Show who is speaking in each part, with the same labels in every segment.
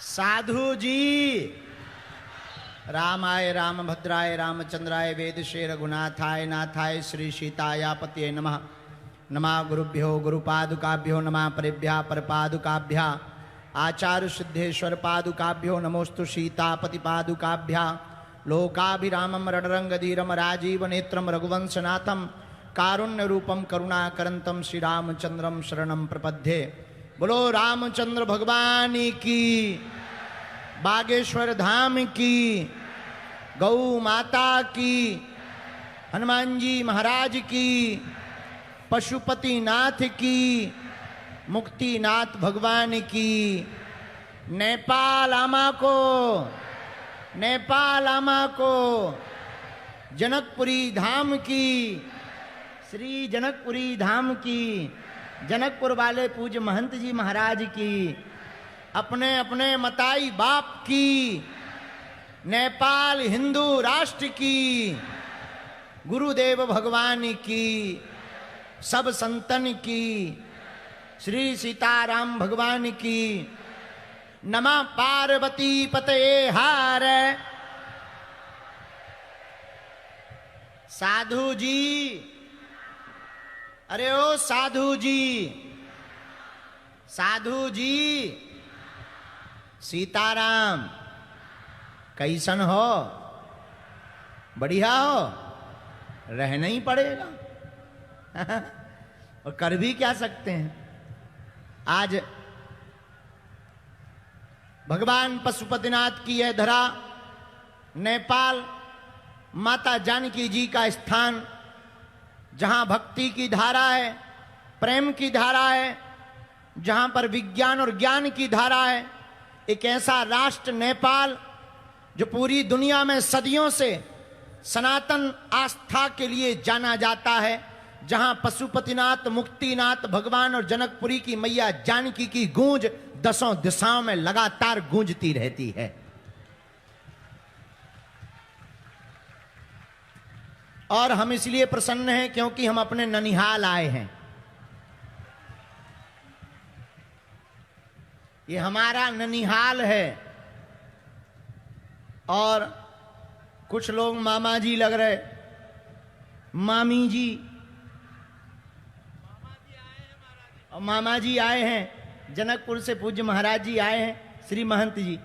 Speaker 1: साधु जी रामाय रामभद्राय रामचंद्राय वेदशे रघुनाथाय नाथाय श्री सीतायापतये नमः। नमः गुरुभ्यो गुरुपादुकाभ्यो नमः परेभ्यः परपादुकाभ्यः आचार्य सिद्धेश्वर पादुकाभ्यो नमोस्तु सीतापति पादुकाभ्यः। लोकाभिरामं रणरंगधीरम राजीव नेत्रम रघुवंशनाथम कारुण्य रूपम करुणाकरंतम श्री रामचंद्रम शरणं प्रपद्ये। बोलो रामचंद्र भगवान की, बागेश्वर धाम की, गौ माता की, हनुमान जी महाराज की, पशुपति नाथ की, मुक्तिनाथ भगवान की। नेपाल आमा को, नेपाल आमा को, जनकपुरी धाम की, श्री जनकपुरी धाम की, जनकपुर वाले पूज्य महंत जी महाराज की, अपने अपने मताई बाप की, नेपाल हिंदू राष्ट्र की, गुरुदेव भगवान की, सब संतन की, श्री सीताराम भगवान की। नमः पार्वती पतये हार। साधु जी, अरे ओ साधु जी, साधु जी, सीताराम कैसन हो? बढ़िया हो? रहना ही पड़ेगा और कर भी क्या सकते हैं। आज भगवान पशुपतिनाथ की यह धरा, नेपाल माता जानकी जी का स्थान, जहां भक्ति की धारा है, प्रेम की धारा है, जहां पर विज्ञान और ज्ञान की धारा है। एक ऐसा राष्ट्र नेपाल जो पूरी दुनिया में सदियों से सनातन आस्था के लिए जाना जाता है, जहां पशुपतिनाथ, मुक्तिनाथ भगवान और जनकपुरी की मैया जानकी की गूंज दसों दिशाओं में लगातार गूंजती रहती है। और हम इसलिए प्रसन्न हैं क्योंकि हम अपने ननिहाल आए हैं। ये हमारा ननिहाल है। और कुछ लोग मामा जी लग रहे, मामी जी, और मामा जी आए हैं जनकपुर से, पूज्य महाराज जी आए हैं, श्री महंत जी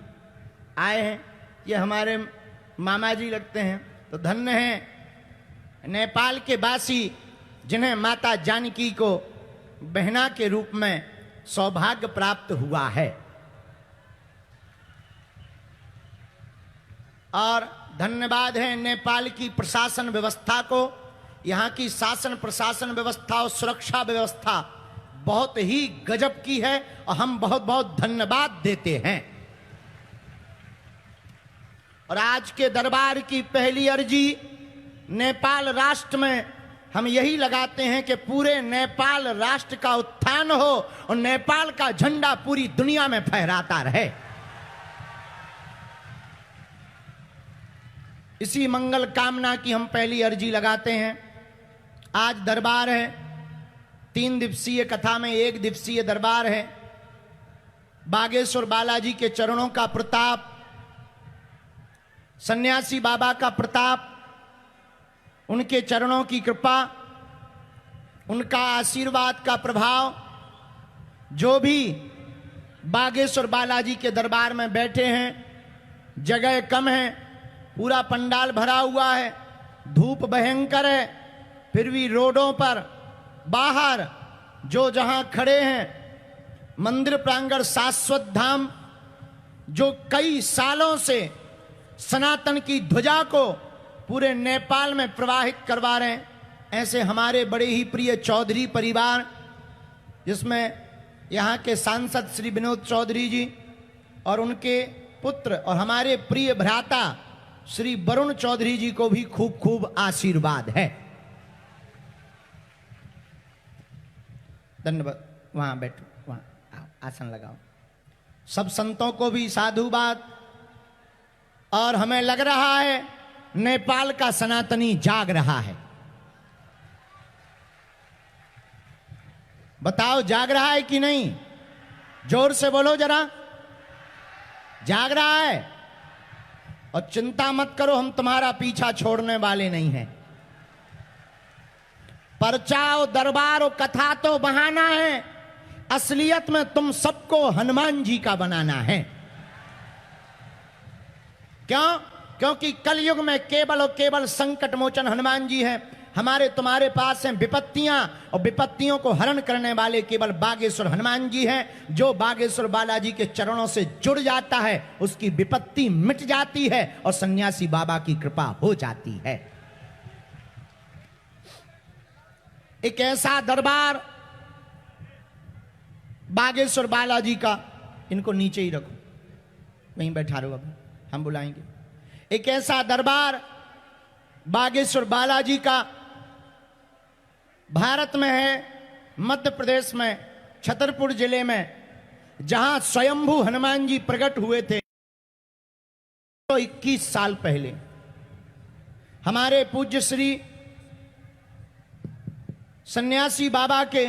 Speaker 1: आए हैं, ये हमारे मामा जी लगते हैं। तो धन्य हैं नेपाल के वासी जिन्हें माता जानकी को बहना के रूप में सौभाग्य प्राप्त हुआ है। और धन्यवाद है नेपाल की प्रशासन व्यवस्था को। यहाँ की शासन प्रशासन व्यवस्था और सुरक्षा व्यवस्था बहुत ही गजब की है और हम बहुत बहुत धन्यवाद देते हैं। और आज के दरबार की पहली अर्जी नेपाल राष्ट्र में हम यही लगाते हैं कि पूरे नेपाल राष्ट्र का उत्थान हो और नेपाल का झंडा पूरी दुनिया में फहराता रहे। इसी मंगल कामना की हम पहली अर्जी लगाते हैं। आज दरबार है, 3 दिवसीय कथा में 1 दिवसीय दरबार है। बागेश्वर बालाजी के चरणों का प्रताप, सन्यासी बाबा का प्रताप, उनके चरणों की कृपा, उनका आशीर्वाद का प्रभाव, जो भी बागेश्वर बालाजी के दरबार में बैठे हैं, जगह कम है, पूरा पंडाल भरा हुआ है, धूप भयंकर है, फिर भी रोडों पर बाहर जो जहां खड़े हैं, मंदिर प्रांगण शाश्वत धाम जो कई सालों से सनातन की ध्वजा को पूरे नेपाल में प्रवाहित करवा रहे हैं, ऐसे हमारे बड़े ही प्रिय चौधरी परिवार, जिसमें यहाँ के सांसद श्री विनोद चौधरी जी और उनके पुत्र और हमारे प्रिय भ्राता श्री वरुण चौधरी जी को भी खूब खूब आशीर्वाद है। धन्यवाद। वहां बैठो, वहां आसन लगाओ। सब संतों को भी साधुवाद। और हमें लग रहा है नेपाल का सनातनी जाग रहा है। बताओ जाग रहा है कि नहीं? जोर से बोलो जरा। जाग रहा है। और चिंता मत करो, हम तुम्हारा पीछा छोड़ने वाले नहीं हैं। पर्चा और दरबार और कथा तो बहाना है, असलियत में तुम सबको हनुमान जी का बनाना है। क्यों? क्योंकि कलयुग में केवल और केवल संकट मोचन हनुमान जी हैं। हमारे तुम्हारे पास हैं विपत्तियां, और विपत्तियों को हरण करने वाले केवल बागेश्वर हनुमान जी हैं। जो बागेश्वर बालाजी के चरणों से जुड़ जाता है उसकी विपत्ति मिट जाती है और सन्यासी बाबा की कृपा हो जाती है। एक ऐसा दरबार बागेश्वर बालाजी का, इनको नीचे ही रखो, वहीं बैठा रहो, अब हम बुलाएंगे। एक ऐसा दरबार बागेश्वर बालाजी का भारत में है, मध्य प्रदेश में छतरपुर जिले में, जहां स्वयंभू हनुमान जी प्रकट हुए थे तो 21 साल पहले। हमारे पूज्य श्री सन्यासी बाबा के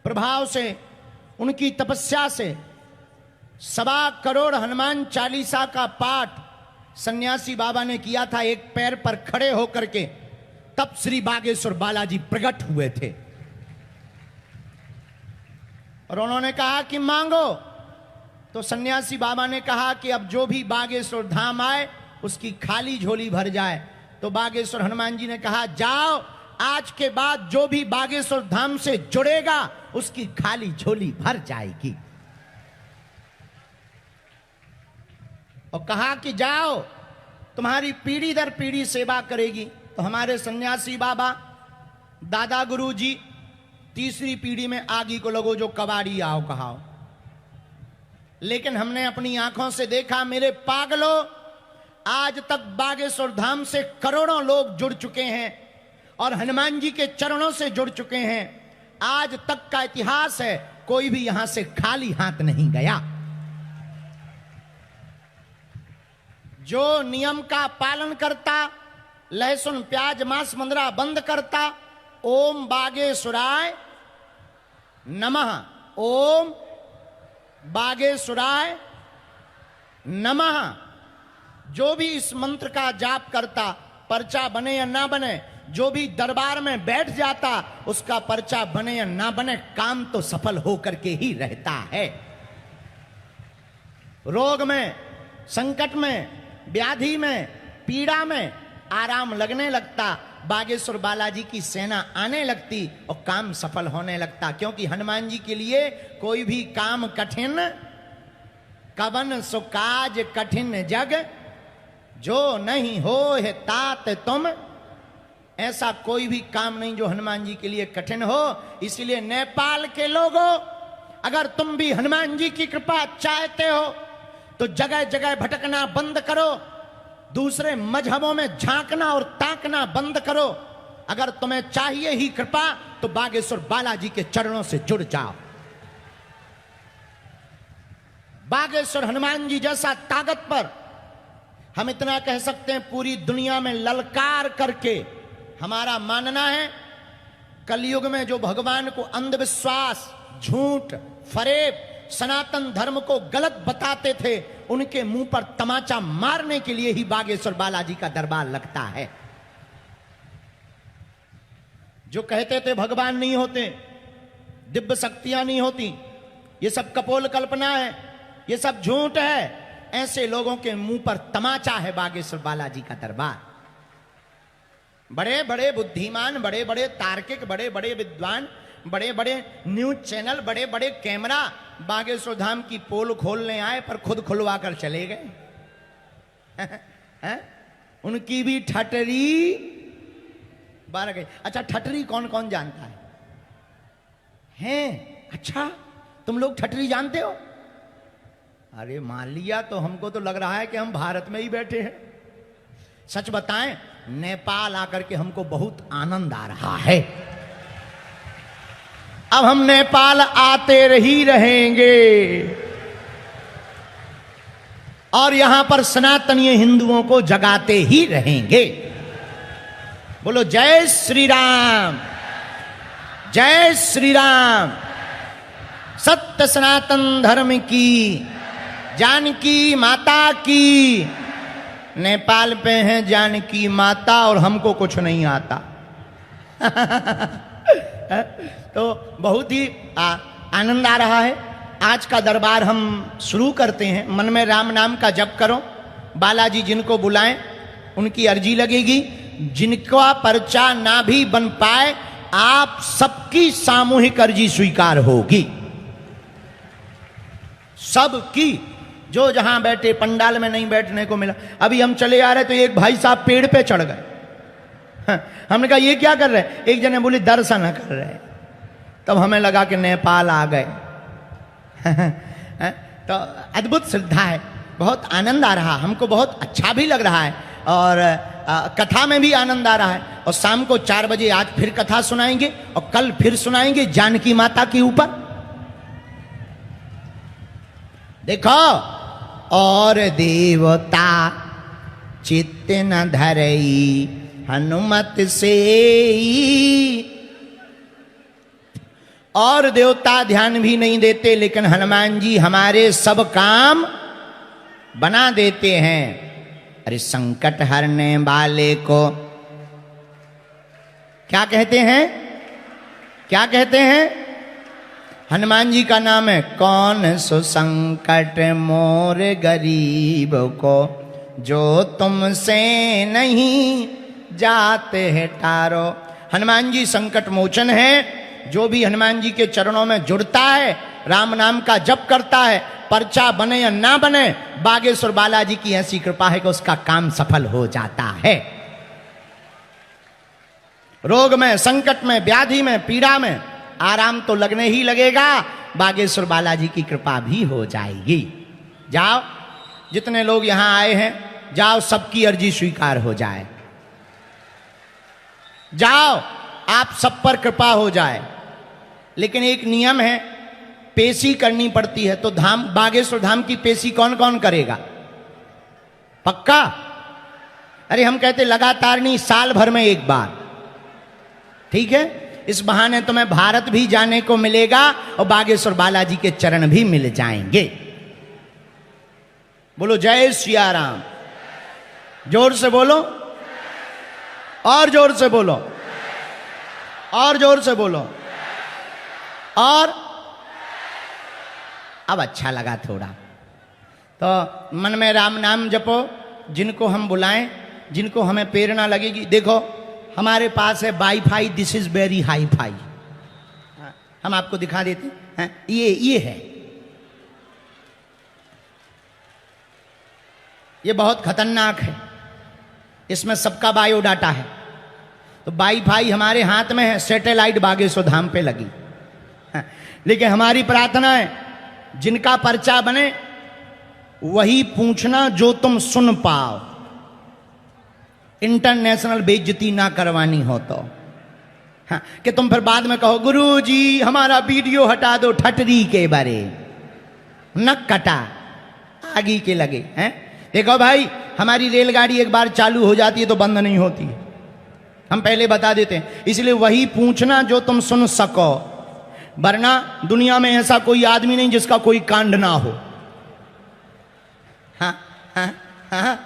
Speaker 1: प्रभाव से, उनकी तपस्या से 1.25 करोड़ हनुमान चालीसा का पाठ सन्यासी बाबा ने किया था एक पैर पर खड़े होकर के। तब श्री बागेश्वर बालाजी प्रकट हुए थे और उन्होंने कहा कि मांगो। तो सन्यासी बाबा ने कहा कि अब जो भी बागेश्वर धाम आए उसकी खाली झोली भर जाए। तो बागेश्वर हनुमान जी ने कहा, जाओ, आज के बाद जो भी बागेश्वर धाम से जुड़ेगा उसकी खाली झोली भर जाएगी। और कहा कि जाओ, तुम्हारी पीढ़ी दर पीढ़ी सेवा करेगी। तो हमारे सन्यासी बाबा दादा गुरु जी तीसरी पीढ़ी में आगी को लगो जो कबाड़ी आओ कहाओ। लेकिन हमने अपनी आंखों से देखा, मेरे पागलों, आज तक बागेश्वर धाम से करोड़ों लोग जुड़ चुके हैं और हनुमान जी के चरणों से जुड़ चुके हैं। आज तक का इतिहास है, कोई भी यहां से खाली हाथ नहीं गया। जो नियम का पालन करता, लहसुन प्याज मांस मंदरा बंद करता, ओम बागेश्वराय नमः, ओम बागेश्वराय नमः, जो भी इस मंत्र का जाप करता, पर्चा बने या ना बने, जो भी दरबार में बैठ जाता उसका पर्चा बने या ना बने, काम तो सफल होकर के ही रहता है। रोग में, संकट में, व्याधि में, पीड़ा में आराम लगने लगता, बागेश्वर बालाजी की सेना आने लगती और काम सफल होने लगता। क्योंकि हनुमान जी के लिए कोई भी काम कठिन, कवन सो काज कठिन जग, जो नहीं हो है तात तुम। ऐसा कोई भी काम नहीं जो हनुमान जी के लिए कठिन हो। इसलिए नेपाल के लोगों, अगर तुम भी हनुमान जी की कृपा चाहते हो तो जगह जगह भटकना बंद करो, दूसरे मजहबों में झांकना और ताकना बंद करो। अगर तुम्हें चाहिए ही कृपा तो बागेश्वर बालाजी के चरणों से जुड़ जाओ। बागेश्वर हनुमान जी जैसा ताकत पर हम इतना कह सकते हैं, पूरी दुनिया में ललकार करके हमारा मानना है, कलयुग में जो भगवान को अंधविश्वास, झूठ, फरेब, सनातन धर्म को गलत बताते थे, उनके मुंह पर तमाचा मारने के लिए ही बागेश्वर बालाजी का दरबार लगता है। जो कहते थे भगवान नहीं होते, दिव्य शक्तियां नहीं होती, ये सब कपोल कल्पना है, ये सब झूठ है, ऐसे लोगों के मुंह पर तमाचा है बागेश्वर बालाजी का दरबार। बड़े बड़े बुद्धिमान, बड़े बड़े तार्किक, बड़े बड़े विद्वान, बड़े बड़े न्यूज चैनल, बड़े बड़े कैमरा बागेश्वर धाम की पोल खोलने आए पर खुद खुलवा कर चले गए। उनकी भी ठटरी बारह गई। अच्छा, ठटरी कौन कौन जानता है? हैं? अच्छा, तुम लोग ठटरी जानते हो? अरे मान लिया, तो हमको तो लग रहा है कि हम भारत में ही बैठे हैं। सच बताएं, नेपाल आकर के हमको बहुत आनंद आ रहा है। अब हम नेपाल आते ही रहेंगे और यहां पर सनातनीय हिंदुओं को जगाते ही रहेंगे। बोलो जय श्री राम, जय श्री राम। सत्य सनातन धर्म की जानकी माता की। नेपाल पे है जानकी माता और हमको कुछ नहीं आता। तो बहुत ही आनंद आ रहा है। आज का दरबार हम शुरू करते हैं। मन में राम नाम का जप करो। बालाजी जिनको बुलाएं उनकी अर्जी लगेगी। जिनका पर्चा ना भी बन पाए, आप सबकी सामूहिक अर्जी स्वीकार होगी, सबकी। जो जहां बैठे, पंडाल में नहीं बैठने को मिला। अभी हम चले आ रहे तो एक भाई साहब पेड़ पे चढ़ गए। हमने कहा ये क्या कर रहे हैं? एक जने बोले दर्शन कर रहे हैं। तब हमें लगा कि नेपाल आ गए। तो अद्भुत श्रद्धा है, बहुत आनंद आ रहा, हमको बहुत अच्छा भी लग रहा है और कथा में भी आनंद आ रहा है। और शाम को 4 बजे आज फिर कथा सुनाएंगे और कल फिर सुनाएंगे जानकी माता के ऊपर। देखो, और देवता चित्त न धरई हनुमत से। और देवता ध्यान भी नहीं देते, लेकिन हनुमान जी हमारे सब काम बना देते हैं। अरे संकट हरने वाले को क्या कहते हैं? क्या कहते हैं? हनुमान जी का नाम है। कौन सो संकट मोर गरीब को, जो तुमसे नहीं जाते हैं टारो। हनुमान जी संकट मोचन है। जो भी हनुमान जी के चरणों में जुड़ता है, राम नाम का जप करता है, पर्चा बने या ना बने, बागेश्वर बालाजी की ऐसी कृपा है कि उसका काम सफल हो जाता है। रोग में, संकट में, व्याधि में, पीड़ा में आराम तो लगने ही लगेगा। बागेश्वर बालाजी की कृपा भी हो जाएगी। जाओ, जितने लोग यहां आए हैं, जाओ, सबकी अर्जी स्वीकार हो जाए। जाओ, आप सब पर कृपा हो जाए। लेकिन एक नियम है, पेशी करनी पड़ती है। तो धाम, बागेश्वर धाम की पेशी कौन कौन करेगा? पक्का? अरे हम कहते लगातार नहीं, साल भर में एक बार। ठीक है? इस बहाने तुम्हें भारत भी जाने को मिलेगा और बागेश्वर बालाजी के चरण भी मिल जाएंगे। बोलो जय सिया राम। जोर से बोलो, और जोर से बोलो, और जोर से बोलो। और अब अच्छा लगा थोड़ा। तो मन में राम नाम जपो। जिनको हम बुलाएं, जिनको हमें प्रेरणा लगेगी। देखो, हमारे पास है wifi. This is very hi fi. हम आपको दिखा देते हैं। ये है, ये बहुत खतरनाक है। इसमें सबका बायोडाटा है। तो वाईफाई हमारे हाथ में है, सैटेलाइट बागेश्वर धाम पे लगी। लेकिन हमारी प्रार्थना है, जिनका पर्चा बने वही पूछना जो तुम सुन पाओ। इंटरनेशनल बेइज्जती ना करवानी हो तो। हाँ, कि तुम फिर बाद में कहो गुरुजी हमारा वीडियो हटा दो ठटरी के बारे। न कटा आगे के लगे हैं। देखो भाई, हमारी रेलगाड़ी एक बार चालू हो जाती है तो बंद नहीं होती। हम पहले बता देते हैं। इसलिए वही पूछना जो तुम सुन सको, वरना दुनिया में ऐसा कोई आदमी नहीं जिसका कोई कांड ना हो। हाँ हाँ हाँ,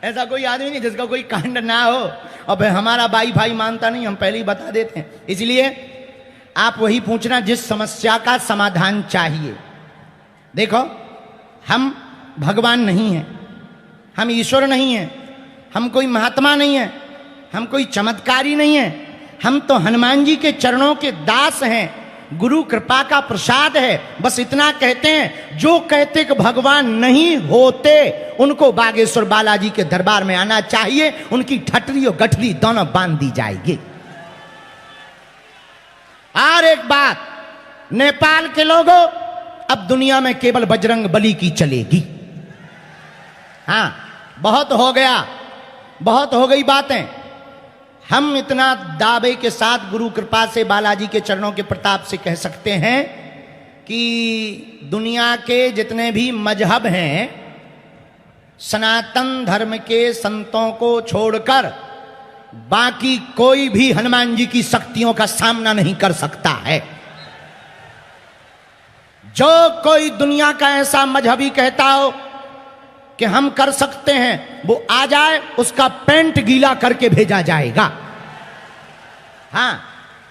Speaker 1: ऐसा कोई आदमी नहीं जिसका कोई कांड ना हो। और भाई हमारा वाईफाई मानता नहीं, हम पहले ही बता देते हैं। इसलिए आप वही पूछना जिस समस्या का समाधान चाहिए। देखो, हम भगवान नहीं हैं, हम ईश्वर नहीं हैं, हम कोई महात्मा नहीं है, हम कोई चमत्कारी नहीं है। हम तो हनुमान जी के चरणों के दास हैं। गुरु कृपा का प्रसाद है। बस इतना कहते हैं। जो कहते कि भगवान नहीं होते, उनको बागेश्वर बालाजी के दरबार में आना चाहिए। उनकी ठटरी और गठरी दोनों बांध दी जाएगी। और एक बात, नेपाल के लोगों, अब दुनिया में केवल बजरंग बली की चलेगी। हाँ, बहुत हो गया, बहुत हो गई बातें। हम इतना दावे के साथ गुरु कृपा से बालाजी के चरणों के प्रताप से कह सकते हैं कि दुनिया के जितने भी मजहब हैं, सनातन धर्म के संतों को छोड़कर बाकी कोई भी हनुमान जी की शक्तियों का सामना नहीं कर सकता है। जो कोई दुनिया का ऐसा मजहबी कहता हो कि हम कर सकते हैं, वो आ जाए, उसका पैंट गीला करके भेजा जाएगा। हाँ,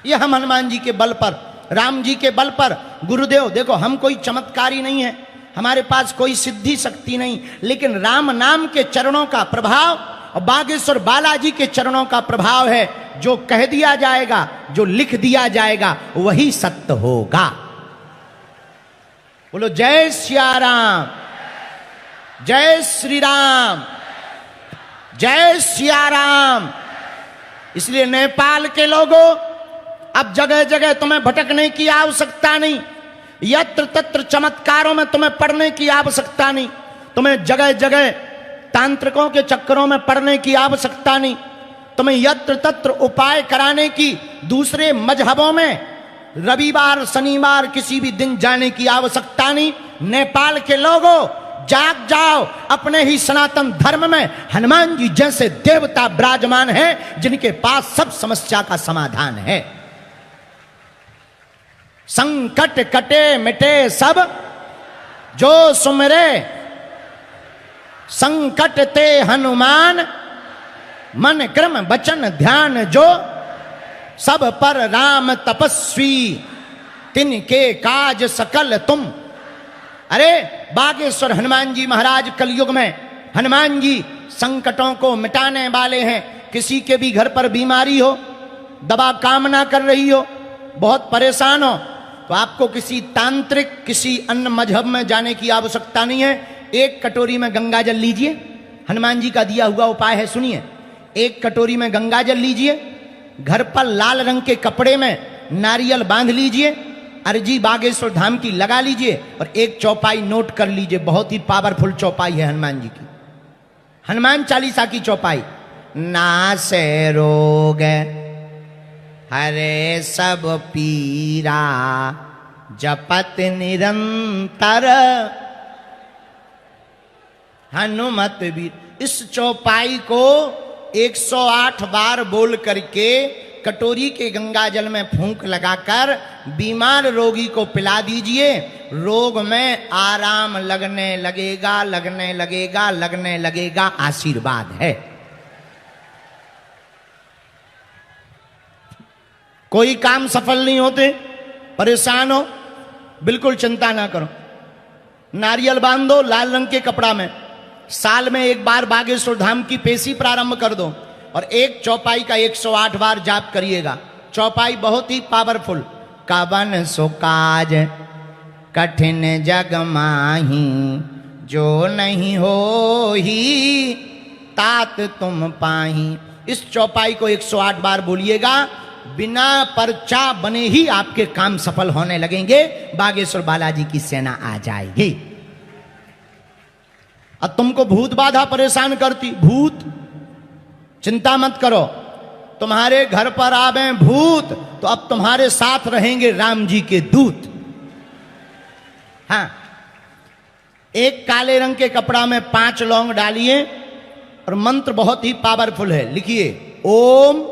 Speaker 1: ये हम हनुमान जी के बल पर, राम जी के बल पर, गुरुदेव देखो हम कोई चमत्कारी नहीं है, हमारे पास कोई सिद्धि शक्ति नहीं, लेकिन राम नाम के चरणों का प्रभाव और बागेश्वर बालाजी के चरणों का प्रभाव है। जो कह दिया जाएगा, जो लिख दिया जाएगा, वही सत्य होगा। बोलो जय सिया राम, जय श्री राम, जय सिया राम। इसलिए नेपाल के लोगों, अब जगह जगह तुम्हें भटकने की आवश्यकता नहीं, यत्र तत्र चमत्कारों में तुम्हें पड़ने की आवश्यकता नहीं, तुम्हें जगह जगह तांत्रिकों के चक्करों में पड़ने की आवश्यकता नहीं, तुम्हें यत्र तत्र उपाय कराने की, दूसरे मजहबों में रविवार शनिवार किसी भी दिन जाने की आवश्यकता नहीं। नेपाल के लोगों, जाग जाओ, अपने ही सनातन धर्म में हनुमान जी जैसे देवता विराजमान हैं, जिनके पास सब समस्या का समाधान है। संकट कटे मिटे सब जो सुमरे, संकट ते हनुमान मन क्रम वचन ध्यान जो, सब पर राम तपस्वी तिनके काज सकल तुम। अरे बागेश्वर हनुमान जी महाराज कलयुग में, हनुमान जी संकटों को मिटाने वाले हैं। किसी के भी घर पर बीमारी हो, दवा काम ना कर रही हो, बहुत परेशान हो, तो आपको किसी तांत्रिक, किसी अन्य मजहब में जाने की आवश्यकता नहीं है। एक कटोरी में गंगा जल लीजिए, हनुमान जी का दिया हुआ उपाय है, सुनिए। एक कटोरी में गंगा जल लीजिए, घर पर लाल रंग के कपड़े में नारियल बांध लीजिए, अर्जी बागेश्वर धाम की लगा लीजिए और एक चौपाई नोट कर लीजिए। बहुत ही पावरफुल चौपाई है हनुमान जी की, हनुमान चालीसा की चौपाई। नासे रोग हरे सब पीरा, जपत निरंतर हनुमत वीर। इस चौपाई को 108 बार बोल करके कटोरी के गंगा जल में फूंक लगाकर बीमार रोगी को पिला दीजिए। रोग में आराम लगने लगेगा, लगने लगेगा, लगने लगेगा। आशीर्वाद है। कोई काम सफल नहीं होते, परेशान हो, बिल्कुल चिंता ना करो, नारियल बांध दो लाल रंग के कपड़ा में, साल में एक बार बागेश्वर धाम की पेशी प्रारंभ कर दो और एक चौपाई का 108 बार जाप करिएगा। चौपाई बहुत ही पावरफुल। कवन सो काज कठिन जग माही, जो नहीं हो ही तात तुम पाही। इस चौपाई को 108 बार बोलिएगा, बिना पर्चा बने ही आपके काम सफल होने लगेंगे। बागेश्वर बालाजी की सेना आ जाएगी। अब तुमको भूत बाधा परेशान करती, भूत, चिंता मत करो, तुम्हारे घर पर आवे भूत तो अब तुम्हारे साथ रहेंगे राम जी के दूत। हाँ, एक काले रंग के कपड़ा में 5 लौंग डालिए और मंत्र बहुत ही पावरफुल है, लिखिए ओम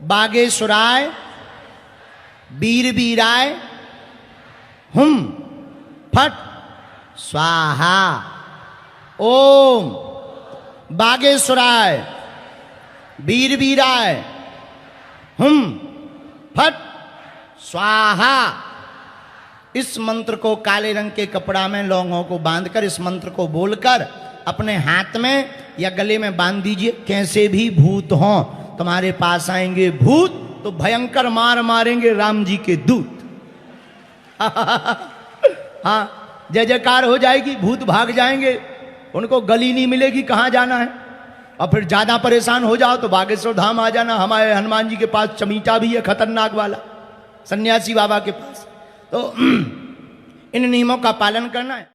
Speaker 1: बागेश्वराय वीर वीराय हुम फट स्वाहा। ओम बागेश्वराय वीर वीराय हुम फट स्वाहा। इस मंत्र को काले रंग के कपड़ा में लौंगों को बांधकर, इस मंत्र को बोलकर अपने हाथ में या गले में बांध दीजिए। कैसे भी भूत हों तुम्हारे पास आएंगे भूत तो भयंकर मार मारेंगे राम जी के दूत। हाँ, जय जयकार हो जाएगी, भूत भाग जाएंगे, उनको गली नहीं मिलेगी कहाँ जाना है। और फिर ज्यादा परेशान हो जाओ तो बागेश्वर धाम आ जाना। हमारे हनुमान जी के पास चमीटा भी है, खतरनाक वाला, सन्यासी बाबा के पास। तो इन नियमों का पालन करना है।